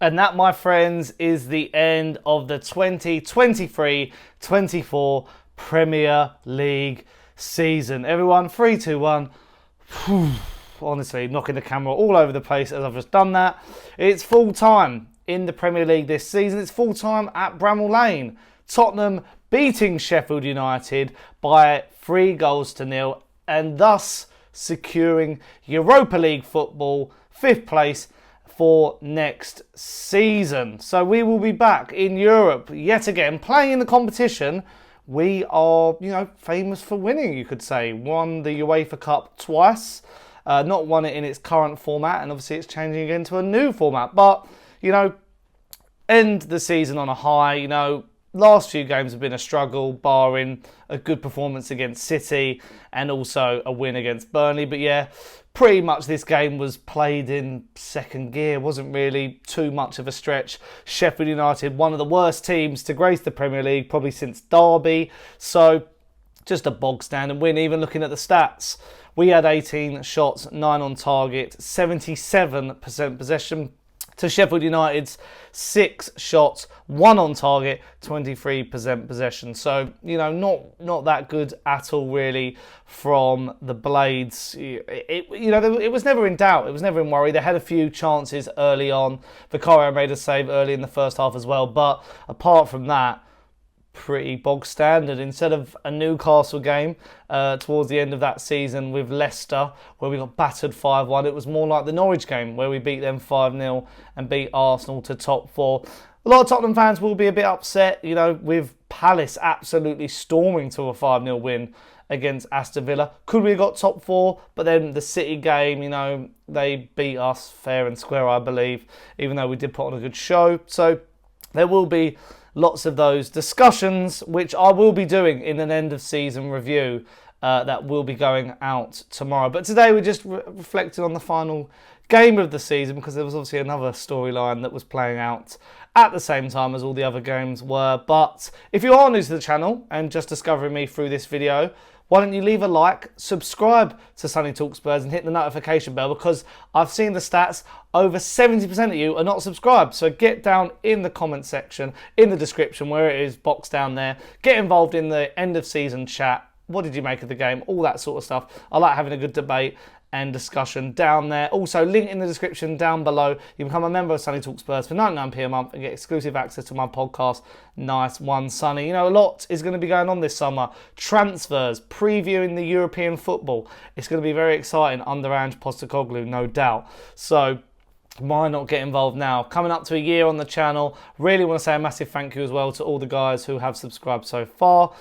And that, my friends, is the end of the 2023-24 Premier League season. Everyone, 3, 2, 1. Honestly, knocking the camera all over the place as I've just done that. It's full time in the Premier League this season. It's full time at Bramall Lane. Tottenham beating Sheffield United by 3-0 and thus securing Europa League football, 5th place for next season. So we will be back in Europe yet again, playing in the competition. We are, famous for winning, you could say. Won the UEFA Cup twice. Not won it in its current format, and obviously it's changing again to a new format. But, end the season on a high. Last few games have been a struggle, barring a good performance against City and also a win against Burnley. But yeah, pretty much this game was played in second gear. Wasn't really too much of a stretch. Sheffield United, one of the worst teams to grace the Premier League, probably since Derby. So just a bog standard win, even looking at the stats. We had 18 shots, 9 on target, 77% possession, to Sheffield United's 6 shots, 1 on target, 23% possession. So, not that good at all, really, from the Blades. It was never in doubt. It was never in worry. They had a few chances early on. Vicario made a save early in the first half as well. But apart from that, pretty bog standard. Instead of a Newcastle game towards the end of that season with Leicester, where we got battered 5-1, it was more like the Norwich game, where we beat them 5-0 and beat Arsenal to top 4. A lot of Tottenham fans will be a bit upset, with Palace absolutely storming to a 5-0 win against Aston Villa. Could we have got top 4? But then the City game, they beat us fair and square, I believe, even though we did put on a good show. So there will be lots of those discussions, which I will be doing in an end of season review that will be going out tomorrow. But today we're just reflecting on the final game of the season, because there was obviously another storyline that was playing out at the same time as all the other games were. But if you are new to the channel and just discovering me through this video, why don't you leave a like, subscribe to Sonny Talks Spurs and hit the notification bell, because I've seen the stats, over 70% of you are not subscribed. So get down in the comment section, in the description where it is boxed down there. Get involved in the end of season chat. What did you make of the game? All that sort of stuff. I like having a good debate and discussion down there. Also, link in the description down below. You can become a member of Sonny Talks Spurs for 99p a month and get exclusive access to my podcast, Nice One Sonny. A lot is going to be going on this summer. Transfers, previewing the European football. It's going to be very exciting under Ange Postecoglou, no doubt. So why not get involved now? Coming up to a year on the channel. Really want to say a massive thank you as well to all the guys who have subscribed so far.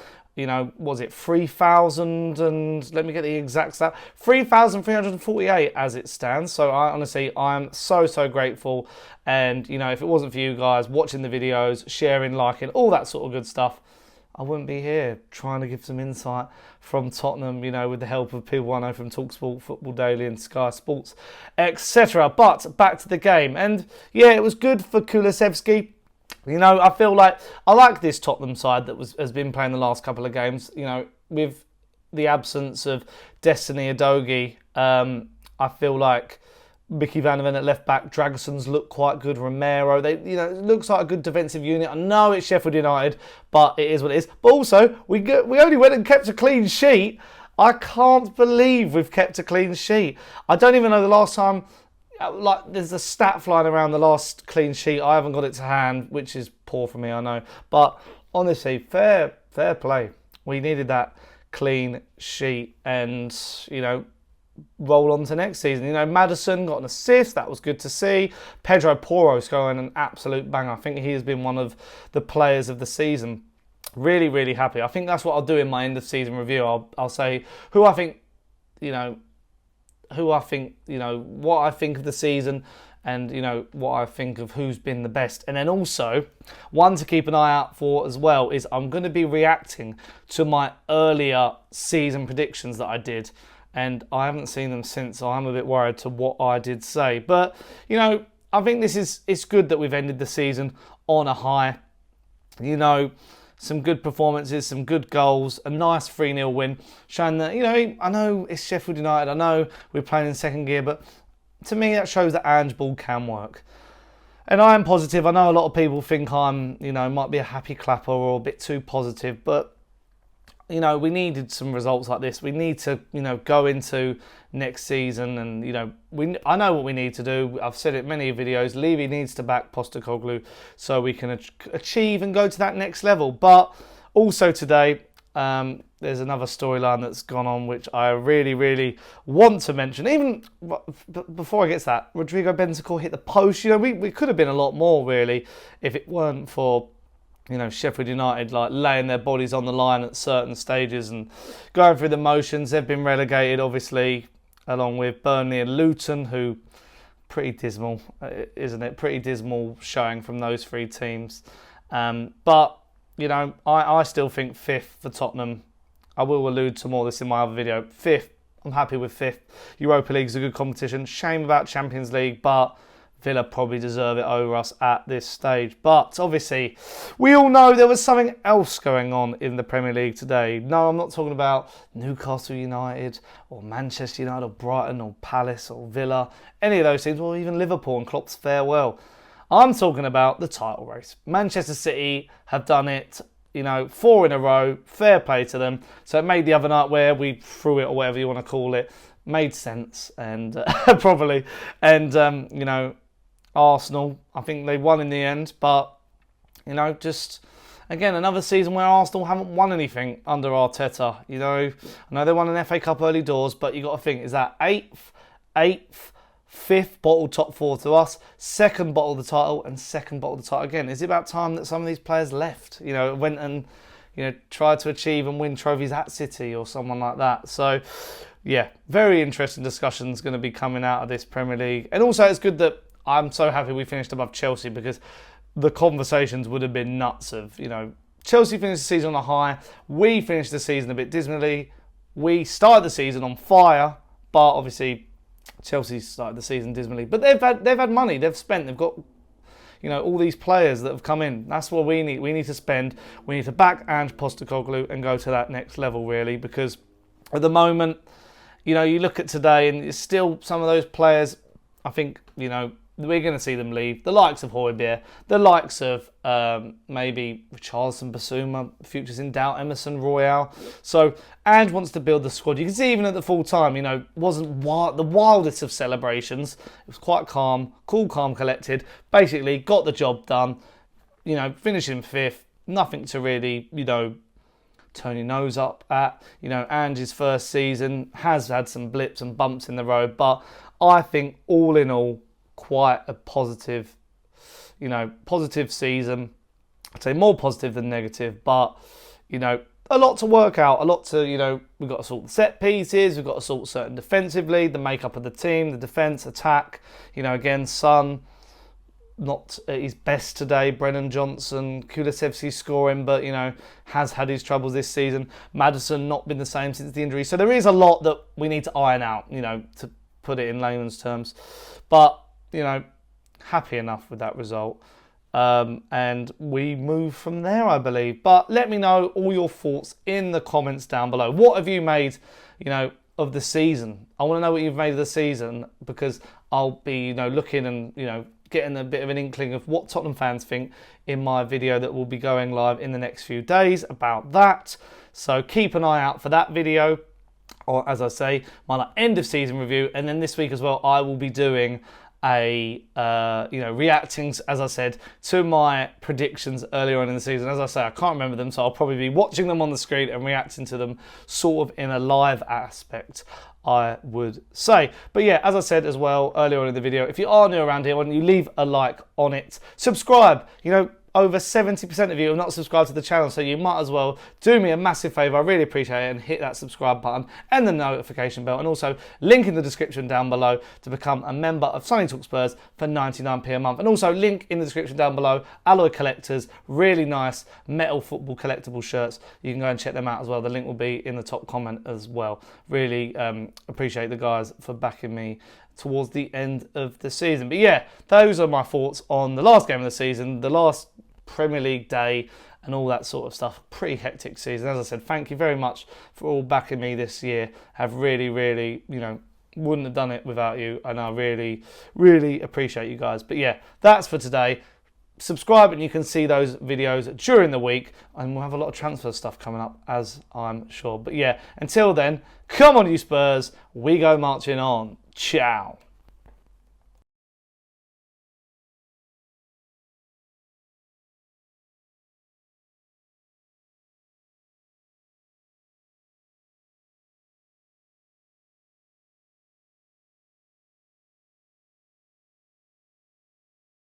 Was it 3,000 and let me get the exact stat, 3,348 as it stands. So I'm so grateful. And, if it wasn't for you guys watching the videos, sharing, liking, all that sort of good stuff, I wouldn't be here trying to give some insight from Tottenham, with the help of people I know from TalkSport, Football Daily and Sky Sports, etc. But back to the game. And yeah, it was good for Kulusevski. I feel like I like this Tottenham side that has been playing the last couple of games. With the absence of Destiny Udogie, I feel like Micky van der Ven at left back, Dragson's look quite good. Romero, it looks like a good defensive unit. I know it's Sheffield United, but it is what it is. But also, we only went and kept a clean sheet. I can't believe we've kept a clean sheet. I don't even know the last time. There's a stat flying around the last clean sheet. I haven't got it to hand, which is poor for me, I know. But honestly, fair play. We needed that clean sheet and, roll on to next season. Maddison got an assist. That was good to see. Pedro Porro scoring an absolute banger. I think he has been one of the players of the season. Really, really happy. I think that's what I'll do in my end of season review. I'll say who I think, what I think of the season and, what I think of who's been the best. And then also, one to keep an eye out for as well is I'm going to be reacting to my earlier season predictions that I did. And I haven't seen them since, so I'm a bit worried to what I did say. But, I think it's good that we've ended the season on a high. Some good performances, some good goals, a nice 3-0 win, showing that, I know it's Sheffield United, I know we're playing in second gear, but to me that shows that Ange ball can work. And I am positive. I know a lot of people think I'm, might be a happy clapper or a bit too positive, but we needed some results like this. We need to, go into next season and, I know what we need to do. I've said it in many videos. Levy needs to back Postecoglou so we can achieve and go to that next level. But also today, there's another storyline that's gone on which I really, really want to mention. Even before I get to that, Rodrigo Bentancur hit the post. We could have been a lot more, really, if it weren't for Sheffield United laying their bodies on the line at certain stages and going through the motions. They've been relegated, obviously, along with Burnley and Luton, who pretty dismal, isn't it? Pretty dismal showing from those three teams. But I still think fifth for Tottenham. I will allude to more of this in my other video. Fifth, I'm happy with fifth. Europa League's a good competition. Shame about Champions League, but Villa probably deserve it over us at this stage. But obviously, we all know there was something else going on in the Premier League today. No, I'm not talking about Newcastle United or Manchester United or Brighton or Palace or Villa, any of those teams, or even Liverpool and Klopp's farewell. I'm talking about the title race. Manchester City have done it, 4 in a row. Fair play to them. So it made the other night where we threw it, or whatever you want to call it, made sense and probably. And, Arsenal, I think they won in the end, but, just, again, another season where Arsenal haven't won anything under Arteta. I know they won an FA Cup early doors, but you got to think, is that 8th, 5th bottle top 4 to us, 2nd bottle of the title, and 2nd bottle of the title again? Is it about time that some of these players left, went and, tried to achieve and win trophies at City or someone like that? So, yeah, very interesting discussions going to be coming out of this Premier League. And also, it's good that I'm so happy we finished above Chelsea, because the conversations would have been nuts of, Chelsea finished the season on a high. We finished the season a bit dismally. We started the season on fire, but obviously Chelsea started the season dismally. But they've had money. They've spent. They've got, all these players that have come in. That's what we need. We need to spend. We need to back Ange Postecoglou and go to that next level, really, because at the moment, you look at today and it's still some of those players, I think, we're going to see them leave. The likes of Hotspur, the likes of maybe Richarlison, Basuma, futures in doubt, Emerson, Royale. So Ange wants to build the squad. You can see even at the full time, wasn't the wildest of celebrations. It was quite calm, cool, calm, collected. Basically got the job done. Finishing 5th. Nothing to really, turn your nose up at. Ange's first season has had some blips and bumps in the road, but I think all in all, quite a positive season. I'd say more positive than negative, but, a lot to work out, a lot to, we've got to sort the set pieces, we've got to sort certain defensively, the makeup of the team, the defence, attack, again, Son, not at his best today. Brennan Johnson, Kulusevski scoring, but, has had his troubles this season. Maddison not been the same since the injury. So there is a lot that we need to iron out, to put it in layman's terms. But, happy enough with that result. And we move from there, I believe. But let me know all your thoughts in the comments down below. What have you made, of the season? I want to know what you've made of the season, because I'll be, looking and, getting a bit of an inkling of what Tottenham fans think in my video that will be going live in the next few days about that. So keep an eye out for that video. Or, as I say, my end of season review. And then this week as well, I will be doing a reacting, as I said, to my predictions earlier on in the season. As I say, I can't remember them, so I'll probably be watching them on the screen and reacting to them sort of in a live aspect, I would say. But yeah, as I said as well earlier on in the video, if you are new around here, why don't you leave a like on it, subscribe. Over 70% of you have not subscribed to the channel, so you might as well do me a massive favour. I really appreciate it, and hit that subscribe button and the notification bell, and also link in the description down below to become a member of Sonny Talk Spurs for 99p a month, and also link in the description down below Alloy Collectors, really nice metal football collectible shirts. You can go and check them out as well. The link will be in the top comment as well. Really appreciate the guys for backing me towards the end of the season. But yeah, those are my thoughts on the last game of the season, the last Premier League day, and all that sort of stuff. Pretty hectic season. As I said, thank you very much for all backing me this year. Have really, really, Wouldn't have done it without you, and I really, really appreciate you guys. But yeah, that's for today. Subscribe and you can see those videos during the week, and we'll have a lot of transfer stuff coming up, as I'm sure. But yeah, until then, come on you Spurs, we go marching on. Ciao.